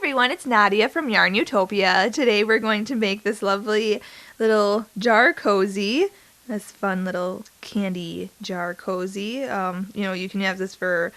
everyone, it's Nadia from YARNutopia. Today we're going to make this lovely little jar cozy. This fun little candy jar cozy. You can have this for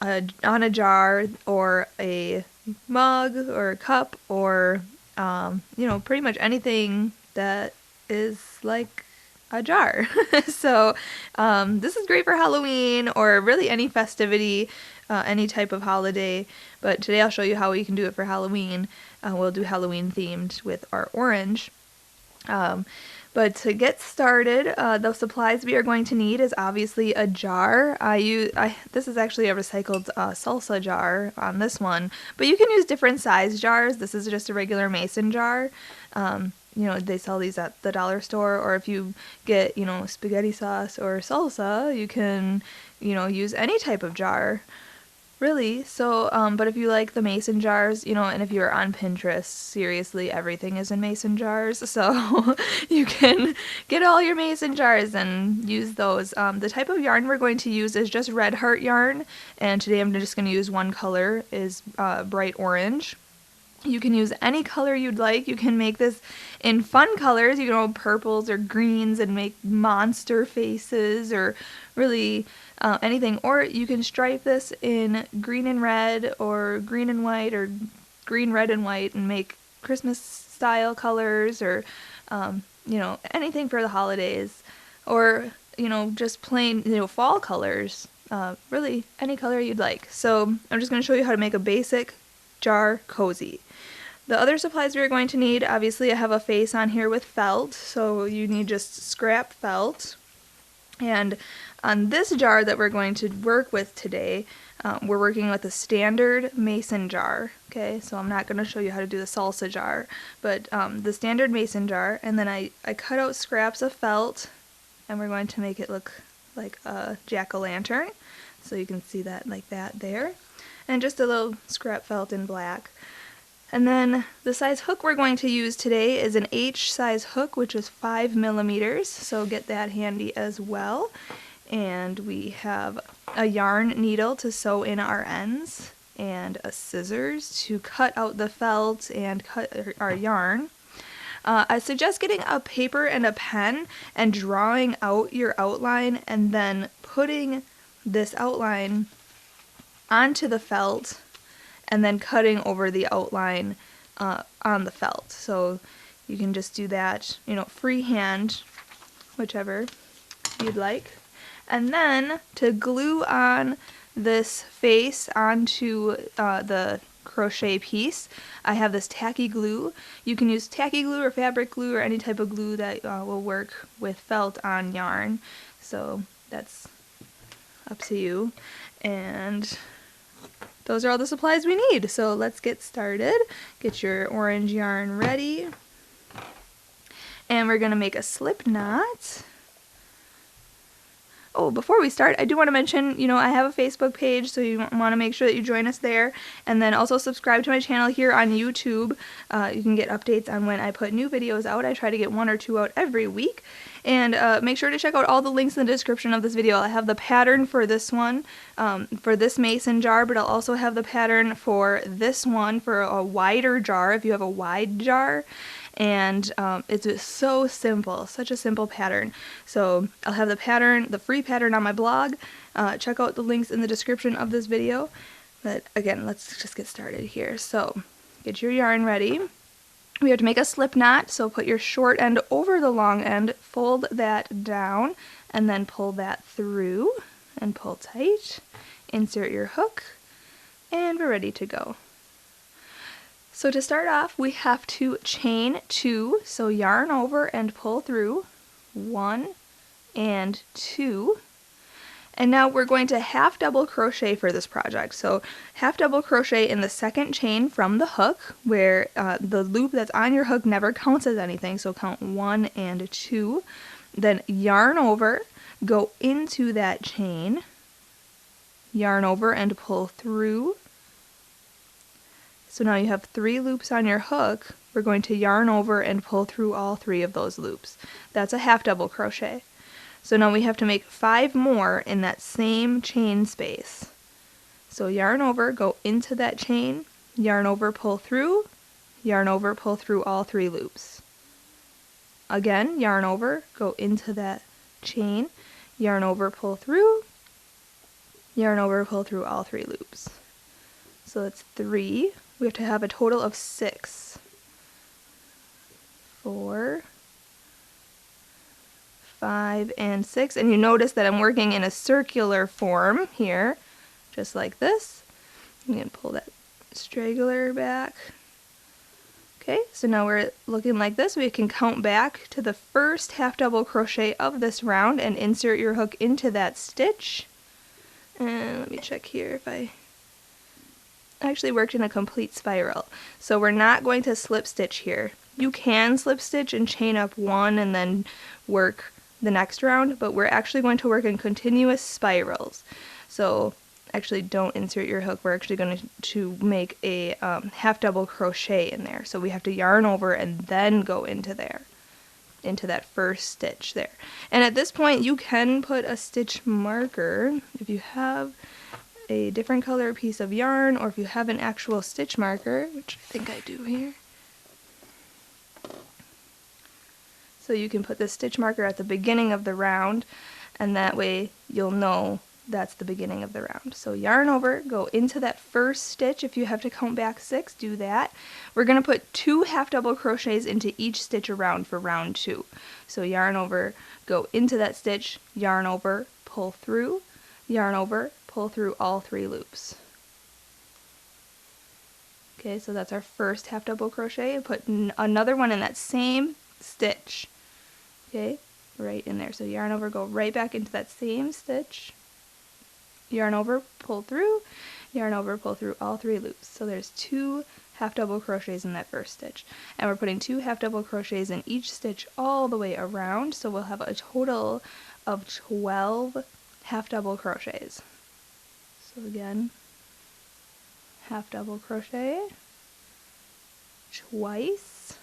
on a jar or a mug or a cup or pretty much anything that is like a jar. So this is great for Halloween or really any festivity, any type of holiday, but today I'll show you how we can do it for Halloween. We'll do Halloween themed with our orange. But to get started, the supplies we are going to need is obviously a jar. This is actually a recycled salsa jar on this one, but you can use different size jars. This is just a regular mason jar. They sell these at the dollar store, or if you get, spaghetti sauce or salsa, you can, use any type of jar, really. So, but if you like the mason jars, and if you're on Pinterest, seriously, everything is in mason jars, so you can get all your mason jars and use those. The type of yarn we're going to use is just red heart yarn, and today I'm just going to use one color, is bright orange. You can use any color you'd like. You can make this in fun colors. You can go purples or greens and make monster faces or really anything. Or you can stripe this in green and red or green and white or green, red, and white and make Christmas style colors or, anything for the holidays. Or, just plain, fall colors. Really any color you'd like. So I'm just going to show you how to make a basic jar cozy. The other supplies we're going to need, obviously I have a face on here with felt, so you need just scrap felt. And on this jar that we're going to work with today, we're working with a standard mason jar. Okay, so I'm not going to show you how to do the salsa jar, but the standard mason jar, and then I cut out scraps of felt, and we're going to make it look like a jack-o'-lantern, so you can see that like that there. And just a little scrap felt in black. And then the size hook we're going to use today is an H size hook, which is 5 millimeters, so get that handy as well. And we have a yarn needle to sew in our ends, and a scissors to cut out the felt and cut our yarn. I suggest getting a paper and a pen and drawing out your outline and then putting this outline onto the felt and then cutting over the outline on the felt. So you can just do that, freehand, whichever you'd like. And then to glue on this face onto the crochet piece, I have this tacky glue. You can use tacky glue or fabric glue or any type of glue that will work with felt on yarn. So that's up to you. And those are all the supplies we need. So let's get started. Get your orange yarn ready. And we're going to make a slip knot. Oh, before we start, I do want to mention, I have a Facebook page, so you want to make sure that you join us there. And then also subscribe to my channel here on YouTube. You can get updates on when I put new videos out. I try to get 1 or 2 out every week. And make sure to check out all the links in the description of this video. I have the pattern for this one, for this mason jar, but I'll also have the pattern for this one for a wider jar, if you have a wide jar. And it's just so simple, such a simple pattern. So I'll have the pattern, the free pattern on my blog. Check out the links in the description of this video. But again, let's just get started here. So get your yarn ready. We have to make a slip knot, so put your short end over the long end, fold that down, and then pull that through, and pull tight. Insert your hook, and we're ready to go. So to start off, we have to chain 2, so yarn over and pull through, 1 and 2. And now we're going to half double crochet for this project. So half double crochet in the second chain from the hook, where the loop that's on your hook never counts as anything, so count 1 and 2. Then yarn over, go into that chain, yarn over and pull through. So now you have 3 loops on your hook. We're going to yarn over and pull through all 3 of those loops. That's a half double crochet. So now we have to make 5 more in that same chain space. So yarn over, go into that chain, yarn over, pull through, yarn over, pull through all 3 loops. Again, yarn over, go into that chain, yarn over, pull through, yarn over, pull through all 3 loops. So that's 3. We have to have a total of 6. 4, 5, and 6. And you notice that I'm working in a circular form here, just like this. I'm going to pull that straggler back. Okay, so now we're looking like this. We can count back to the first half double crochet of this round and insert your hook into that stitch. And let me check here if I actually worked in a complete spiral. So we're not going to slip stitch here. You can slip stitch and chain up 1 and then work the next round, but we're actually going to work in continuous spirals. So actually don't insert your hook. We're actually going to make a half double crochet in there. So we have to yarn over and then go into there, into that first stitch there. And at this point you can put a stitch marker if you have a different color piece of yarn, or if you have an actual stitch marker, which I think I do here. So you can put the stitch marker at the beginning of the round, and that way you'll know that's the beginning of the round. So yarn over, go into that first stitch. If you have to count back 6, do that. We're going to put 2 half double crochets into each stitch around for round 2. So yarn over, go into that stitch, yarn over, pull through, yarn over, pull through all 3 loops. Okay, so that's our first half double crochet. Put another one in that same stitch. Okay, right in there. So yarn over, go right back into that same stitch. Yarn over, pull through, yarn over, pull through all 3 loops. So there's 2 half double crochets in that first stitch. And we're putting 2 half double crochets in each stitch all the way around, so we'll have a total of 12 half double crochets. So again, half double crochet twice.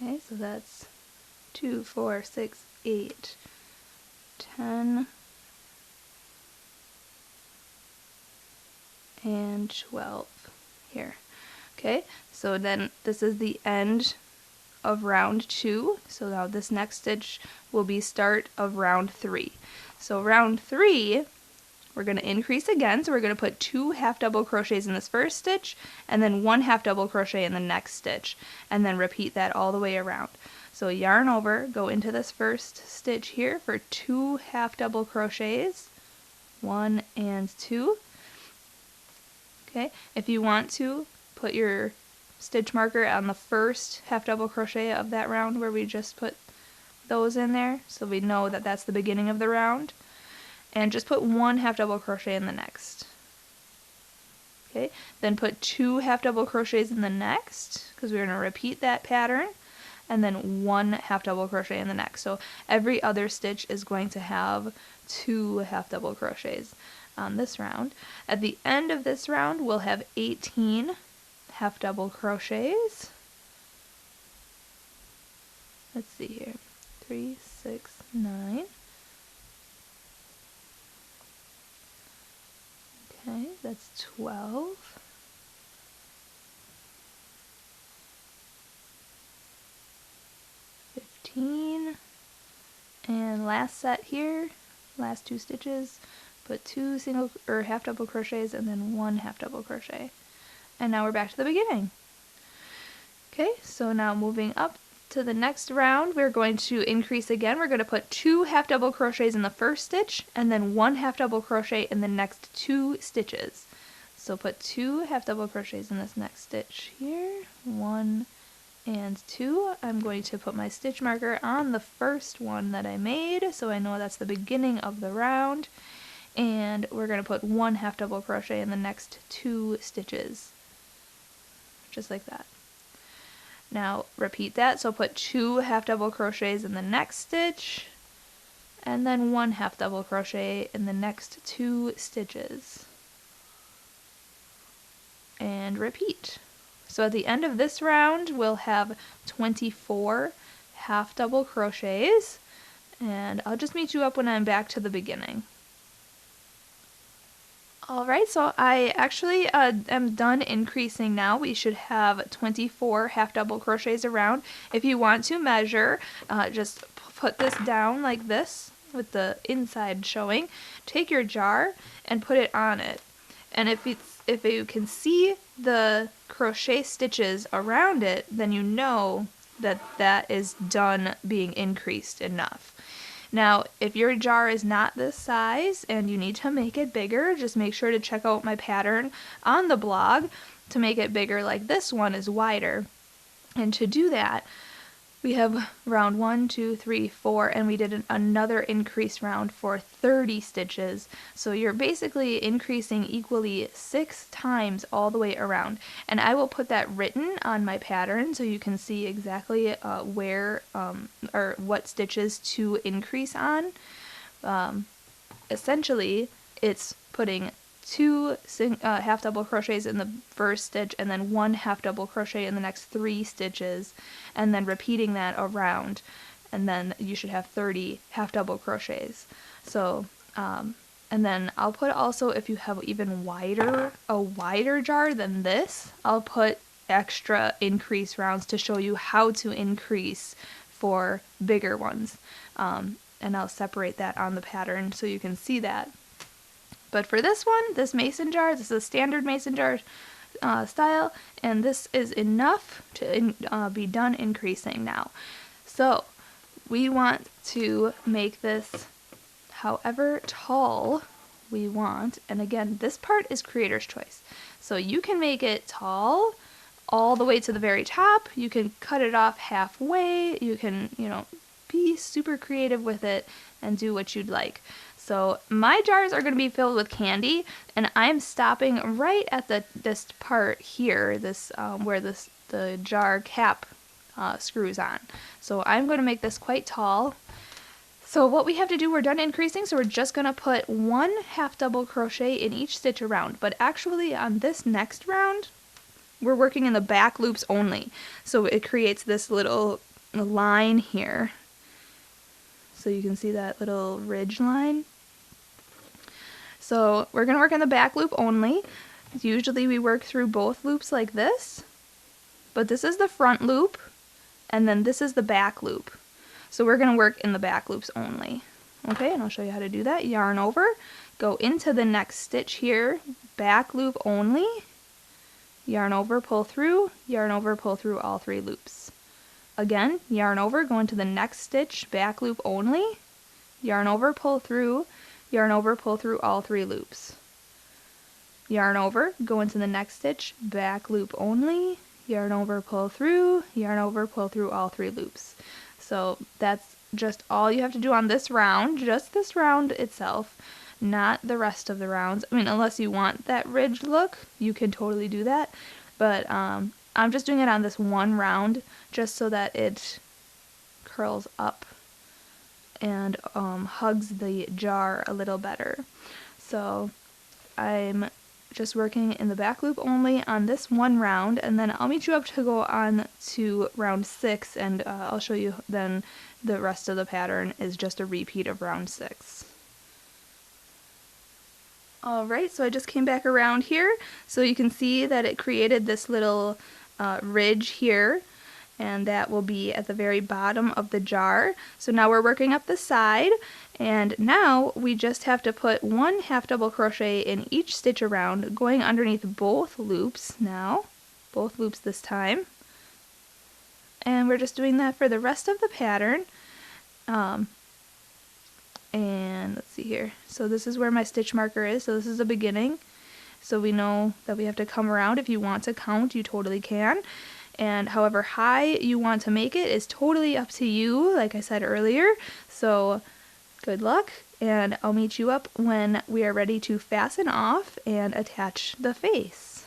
Okay, so that's 2, 4, 6, 8, 10, and 12 here. Okay, so then this is the end of round 2. So now this next stitch will be start of round 3. So round 3, we're going to increase again. So we're going to put 2 half double crochets in this first stitch, and then 1 half double crochet in the next stitch, and then repeat that all the way around. So yarn over, go into this first stitch here for 2 half double crochets, 1 and 2. Okay, if you want to, put your stitch marker on the first half double crochet of that round where we just put those in there, so we know that that's the beginning of the round. And just put 1 half double crochet in the next. Okay, then put 2 half double crochets in the next, because we're going to repeat that pattern, and then 1 half double crochet in the next. So every other stitch is going to have 2 half double crochets on this round. At the end of this round, we'll have 18 half double crochets. Let's see here. 3, 6, 9. Okay, that's 12. 15. And last set here, last 2 stitches, put 2 single or half double crochets and then 1 half double crochet. And now we're back to the beginning. Okay, so now moving up to the next round, we're going to increase again. We're going to put 2 half double crochets in the first stitch and then 1 half double crochet in the next 2 stitches. So put 2 half double crochets in this next stitch here, 1 and 2. I'm going to put my stitch marker on the first one that I made, so I know that's the beginning of the round. And we're going to put 1 half double crochet in the next 2 stitches, just like that. Now repeat that, so put 2 half double crochets in the next stitch, and then 1 half double crochet in the next 2 stitches. And repeat. So at the end of this round, we'll have 24 half double crochets, and I'll just meet you up when I'm back to the beginning. Alright, so I actually am done increasing now. We should have 24 half double crochets around. If you want to measure, just put this down like this with the inside showing. Take your jar and put it on it. And if you can see the crochet stitches around it, then you know that that is done being increased enough. Now, if your jar is not this size and you need to make it bigger, just make sure to check out my pattern on the blog to make it bigger, like this one is wider. And to do that, we have round 1, 2, 3, 4, and we did another increase round for 30 stitches. So you're basically increasing equally 6 times all the way around. And I will put that written on my pattern so you can see exactly where or what stitches to increase on. Essentially, it's putting 2 half double crochets in the first stitch and then 1 half double crochet in the next 3 stitches, and then repeating that around, and then you should have 30 half double crochets. So and then I'll put also, if you have even a wider jar than this, I'll put extra increase rounds to show you how to increase for bigger ones, and I'll separate that on the pattern so you can see that. But for this one, this mason jar, this is a standard mason jar style, and this is enough to be done increasing now. So we want to make this however tall we want, and again, this part is creator's choice. So you can make it tall all the way to the very top, you can cut it off halfway, you can, be super creative with it and do what you'd like. So my jars are going to be filled with candy, and I'm stopping right at this part here, this where the jar cap screws on. So I'm going to make this quite tall. So what we have to do, we're done increasing, so we're just going to put 1 half double crochet in each stitch around. But actually on this next round, we're working in the back loops only. So it creates this little line here. So you can see that little ridge line. So we're going to work in the back loop only. Usually we work through both loops like this, but this is the front loop, and then this is the back loop. So we're going to work in the back loops only. Okay, and I'll show you how to do that. Yarn over, go into the next stitch here, back loop only, yarn over, pull through, yarn over, pull through all 3 loops. Again, yarn over, go into the next stitch, back loop only, yarn over, pull through, yarn over, pull through all 3 loops. Yarn over, go into the next stitch, back loop only, yarn over, pull through, yarn over, pull through all 3 loops. So that's just all you have to do on this round, just this round itself, not the rest of the rounds. I mean, unless you want that ridge look, you can totally do that, but I'm just doing it on this one round just so that it curls up and hugs the jar a little better. So I'm just working in the back loop only on this one round, and then I'll meet you up to go on to round 6, and I'll show you then the rest of the pattern is just a repeat of round 6. Alright, so I just came back around here, so you can see that it created this little ridge here, and that will be at the very bottom of the jar. So now we're working up the side, and now we just have to put 1 half double crochet in each stitch around, going underneath both loops now, both loops this time. And we're just doing that for the rest of the pattern. And let's see here. So this is where my stitch marker is, so this is the beginning. So we know that we have to come around. If you want to count, you totally can. And however high you want to make it is totally up to you, like I said earlier. So good luck, and I'll meet you up when we are ready to fasten off and attach the face.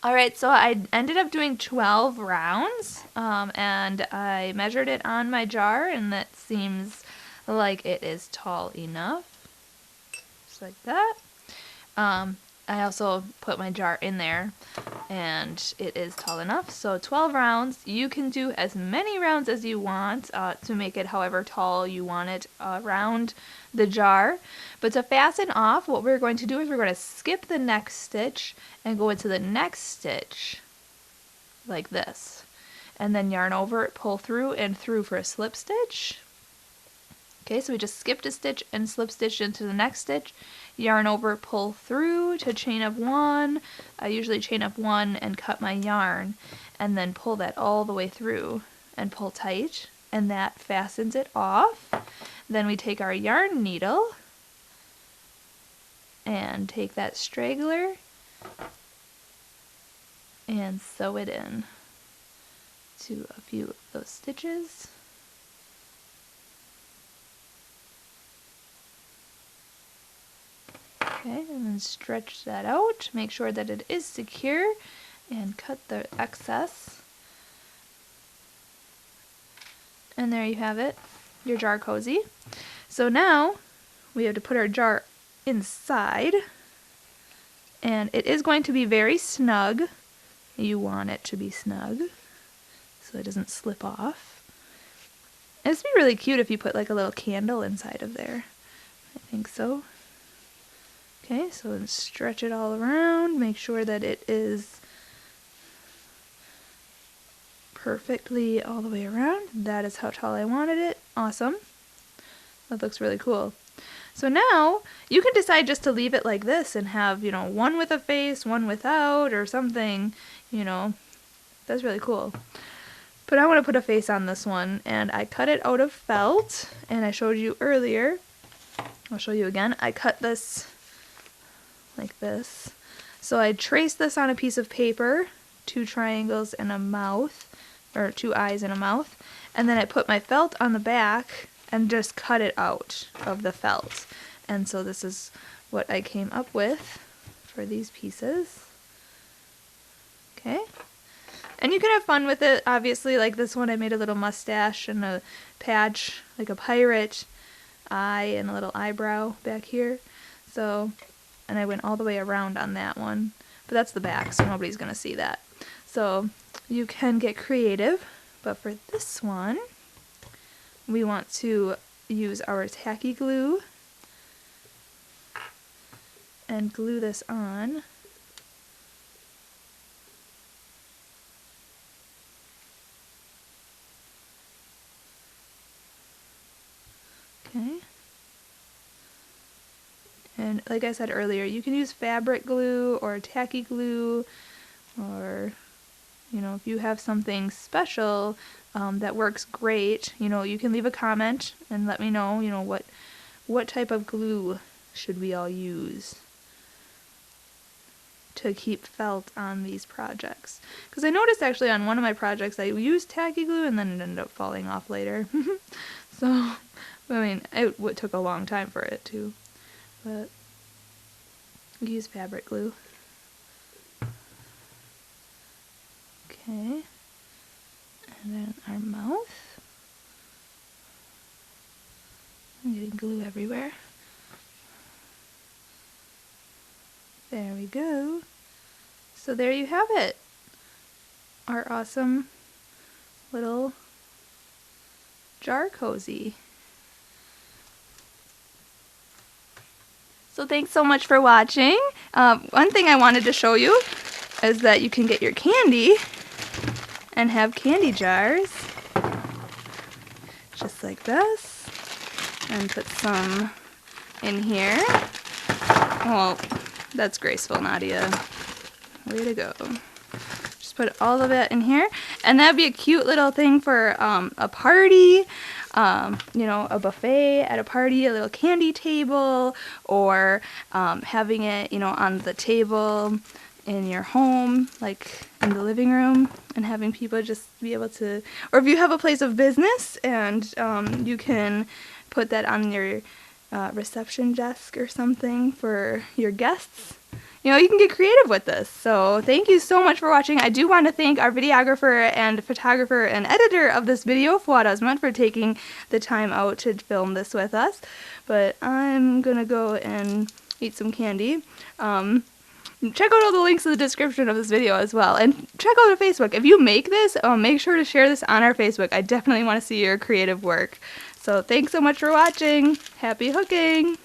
Alright, so I ended up doing 12 rounds, and I measured it on my jar, and that seems like it is tall enough. Just like that. I also put my jar in there, and it is tall enough. So 12 rounds. You can do as many rounds as you want to make it however tall you want it around the jar. But to fasten off, what we're going to do is we're going to skip the next stitch and go into the next stitch like this. And then yarn over it, pull through and through for a slip stitch. Okay, so we just skipped a stitch and slip stitched into the next stitch, yarn over, pull through to chain up 1. I usually chain up 1 and cut my yarn, and then pull that all the way through and pull tight, and that fastens it off. Then we take our yarn needle and take that straggler and sew it in to a few of those stitches. Okay, and then stretch that out, make sure that it is secure, and cut the excess. And there you have it, your jar cozy. So now we have to put our jar inside, and it is going to be very snug. You want it to be snug so it doesn't slip off. And this would be really cute if you put like a little candle inside of there. I think so. Okay, so then stretch it all around, make sure that it is perfectly all the way around. That is how tall I wanted it. Awesome. That looks really cool. So now you can decide just to leave it like this and have, you know, one with a face, one without, or something, you know. That's really cool. But I want to put a face on this one, and I cut it out of felt, and I showed you earlier. I'll show you again. I cut this like this. So I traced this on a piece of paper, 2 triangles and a mouth, or 2 eyes and a mouth, and then I put my felt on the back and just cut it out of the felt. And so this is what I came up with for these pieces. Okay. And you can have fun with it, obviously. Like this one, I made a little mustache and a patch, like a pirate eye and a little eyebrow back here. So, and I went all the way around on that one. But that's the back, so nobody's going to see that. So you can get creative. But for this one, we want to use our tacky glue and glue this on. Okay. And like I said earlier, you can use fabric glue or tacky glue, or, you know, if you have something special that works great, you know, you can leave a comment and let me know, you know, what type of glue should we all use to keep felt on these projects. Because I noticed actually on one of my projects I used tacky glue and then it ended up falling off later. So, I mean, it took a long time for it too. But we use fabric glue. Okay. And then our mouth. I'm getting glue everywhere. There we go. So there you have it. Our awesome little jar cozy. So thanks so much for watching. One thing I wanted to show you is that you can get your candy and have candy jars just like this, and put some in here. Well, that's graceful, Nadia. Way to go. Just put all of it in here, and that'd be a cute little thing for a party. You know, a buffet at a party, a little candy table, or having it, you know, on the table in your home, like in the living room, and having people just be able to, or if you have a place of business and you can put that on your reception desk or something for your guests. You know, you can get creative with this. So thank you so much for watching. I do want to thank our videographer and photographer and editor of this video, Fuad, Azmat, for taking the time out to film this with us. But I'm gonna go and eat some candy. check out all the links in the description of this video as well. And check out our Facebook. If you make this, make sure to share this on our Facebook. I definitely want to see your creative work. So thanks so much for watching. Happy hooking!